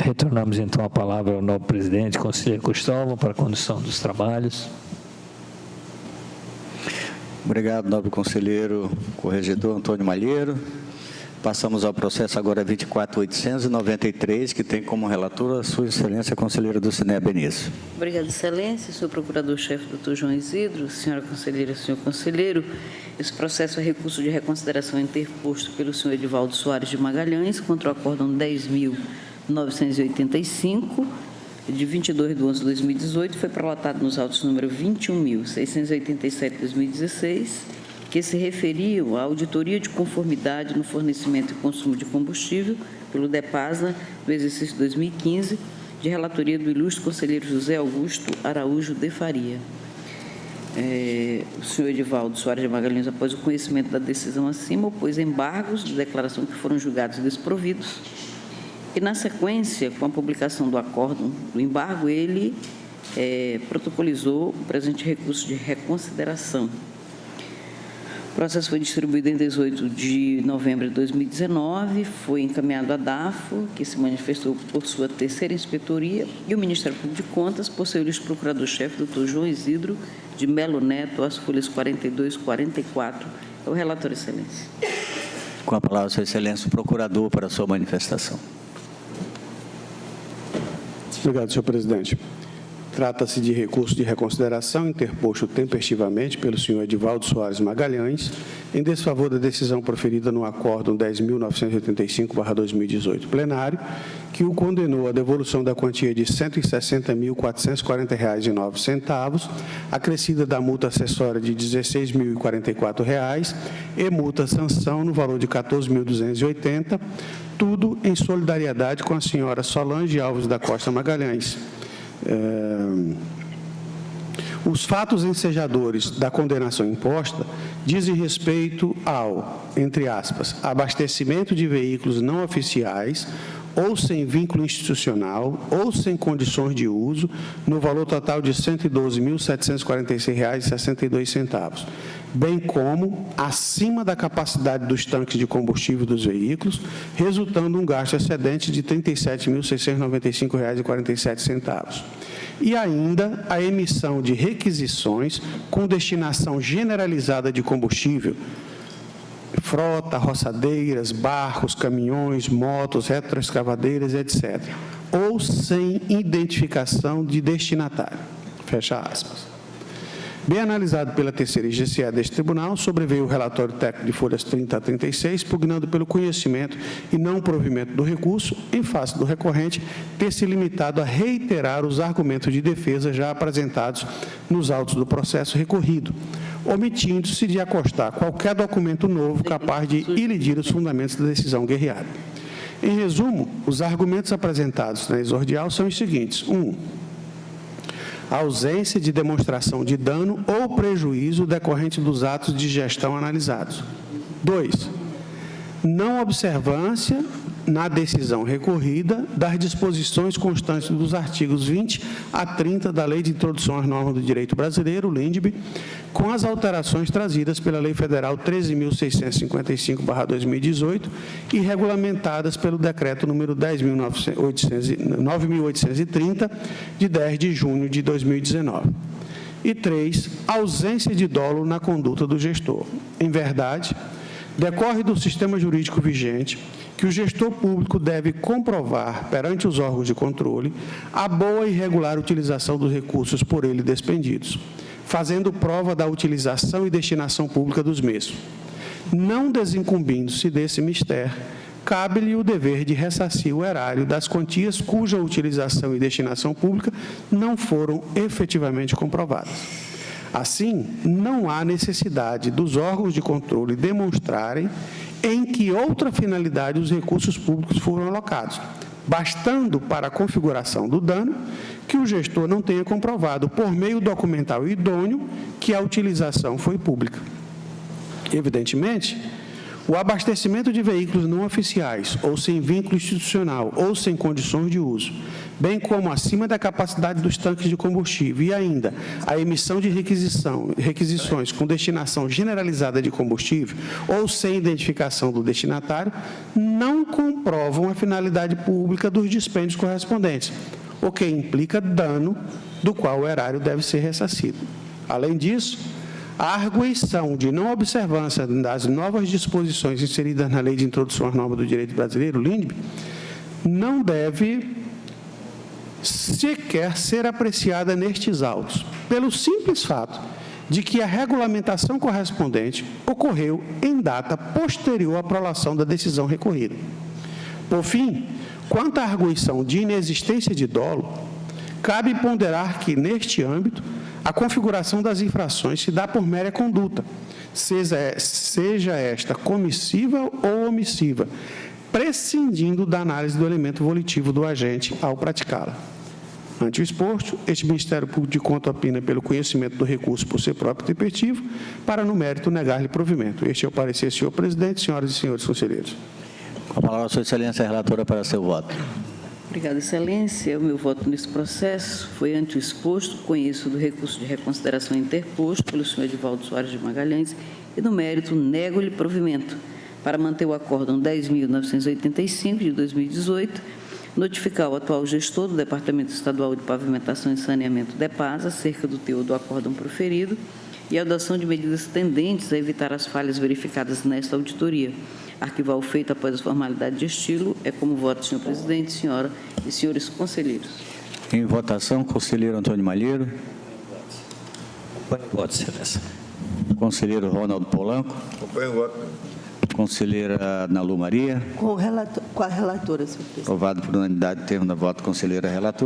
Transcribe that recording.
Retornamos, então, a palavra ao novo presidente, conselheiro Cristóvão, para a condução dos trabalhos. Obrigado, nobre conselheiro corregedor Antônio Malheiro. Passamos ao processo agora 24.893, que tem como relatora a sua excelência, conselheira Dulcinea Benício. Obrigada, excelência. Senhor procurador-chefe, doutor João Isidro, senhora conselheira, senhor conselheiro, esse processo é recurso de reconsideração interposto pelo senhor Edivaldo Soares de Magalhães contra o acórdão 10.985, de 22/11/2018, foi prolatado nos autos número 21.687/2016, que se referiam à auditoria de conformidade no fornecimento e consumo de combustível pelo DEPASA do exercício 2015, de relatoria do ilustre conselheiro José Augusto Araújo de Faria. O senhor Edivaldo Soares de Magalhães, após o conhecimento da decisão acima, opôs embargos de declaração que foram julgados desprovidos e, na sequência, com a publicação do acórdão do embargo, ele protocolizou o presente recurso de reconsideração. O processo foi distribuído em 18 de novembro de 2019, foi encaminhado à DAFO, que se manifestou por sua terceira inspetoria, e o Ministério Público de Contas, por seu ilustre procurador-chefe, doutor João Isidro de Melo Neto, às folhas 42 e 44. É o relator, excelência. Com a palavra, sua excelência, o procurador, para a sua manifestação. Obrigado, senhor presidente. Trata-se de recurso de reconsideração interposto tempestivamente pelo senhor Edivaldo Soares Magalhães em desfavor da decisão proferida no acórdão 10.985/2018 plenário, que o condenou à devolução da quantia de R$ 160.440,09, acrescida da multa acessória de R$ 16.044 e multa sanção no valor de R$ 14.280, tudo em solidariedade com a senhora Solange Alves da Costa Magalhães. Os fatos ensejadores da condenação imposta dizem respeito ao, entre aspas, abastecimento de veículos não oficiais ou sem vínculo institucional ou sem condições de uso, no valor total de R$ 112.746,62, bem como acima da capacidade dos tanques de combustível dos veículos, resultando um gasto excedente de R$ 37.695,47. E ainda a emissão de requisições com destinação generalizada de combustível, frota, roçadeiras, barcos, caminhões, motos, retroescavadeiras, etc., ou sem identificação de destinatário. Fecha aspas. Bem analisado pela terceira IGCE deste tribunal, sobreveio o relatório técnico de folhas 30 a 36, pugnando pelo conhecimento e não provimento do recurso, em face do recorrente ter se limitado a reiterar os argumentos de defesa já apresentados nos autos do processo recorrido, omitindo-se de acostar qualquer documento novo capaz de ilidir os fundamentos da decisão guerreada. Em resumo, os argumentos apresentados na exordial são os seguintes. 1. A ausência de demonstração de dano ou prejuízo decorrente dos atos de gestão analisados. 2. Não observância na decisão recorrida das disposições constantes dos artigos 20 a 30 da Lei de Introdução às Normas do Direito Brasileiro, LINDB, com as alterações trazidas pela Lei Federal 13.655/2018 e regulamentadas pelo Decreto número 10.9.830, de 10 de junho de 2019. E 3. Ausência de dolo na conduta do gestor. Em verdade, decorre do sistema jurídico vigente que o gestor público deve comprovar perante os órgãos de controle a boa e regular utilização dos recursos por ele despendidos, fazendo prova da utilização e destinação pública dos mesmos. Não desincumbindo-se desse mistério, cabe-lhe o dever de ressarcir o erário das quantias cuja utilização e destinação pública não foram efetivamente comprovadas. Assim, não há necessidade dos órgãos de controle demonstrarem em que outra finalidade os recursos públicos foram alocados, bastando para a configuração do dano que o gestor não tenha comprovado, por meio documental idôneo, que a utilização foi pública. Evidentemente, o abastecimento de veículos não oficiais, ou sem vínculo institucional, ou sem condições de uso, bem como acima da capacidade dos tanques de combustível, e ainda a emissão de requisições com destinação generalizada de combustível ou sem identificação do destinatário, não comprovam a finalidade pública dos dispêndios correspondentes, o que implica dano do qual o erário deve ser ressarcido. Além disso, a arguição de não observância das novas disposições inseridas na Lei de Introdução às Normas do Direito Brasileiro, LINDB, não deve sequer ser apreciada nestes autos, pelo simples fato de que a regulamentação correspondente ocorreu em data posterior à prolação da decisão recorrida. Por fim, quanto à arguição de inexistência de dolo, cabe ponderar que, neste âmbito, a configuração das infrações se dá por mera conduta, seja esta comissiva ou omissiva, prescindindo da análise do elemento volitivo do agente ao praticá-la. Ante o exposto, este Ministério Público de Contas opina pelo conhecimento do recurso por ser próprio tempestivo, para, no mérito, negar-lhe provimento. Este é o parecer, senhor presidente, senhoras e senhores conselheiros. Com a palavra, sua excelência, a relatora, para seu voto. Obrigada, excelência. O meu voto nesse processo foi ante o exposto, conheço do recurso de reconsideração interposto pelo senhor Edivaldo Soares de Magalhães e, no mérito, nego-lhe provimento para manter o acórdão 10.985 de 2018, notificar o atual gestor do Departamento Estadual de Pavimentação e Saneamento, DEPAS, acerca do teor do acórdão proferido e a adoção de medidas tendentes a evitar as falhas verificadas nesta auditoria. Arquivar o feito após a formalidade de estilo. É como voto, senhor presidente, senhora e senhores conselheiros. Em votação, conselheiro Antônio Malheiro. Acompanho o voto, excelência. Conselheiro Ronaldo Polanco. Acompanho o voto. Conselheira Nalu Maria. Com a relatora, senhor presidente. Aprovado por unanimidade, termo da voto, conselheira relatora.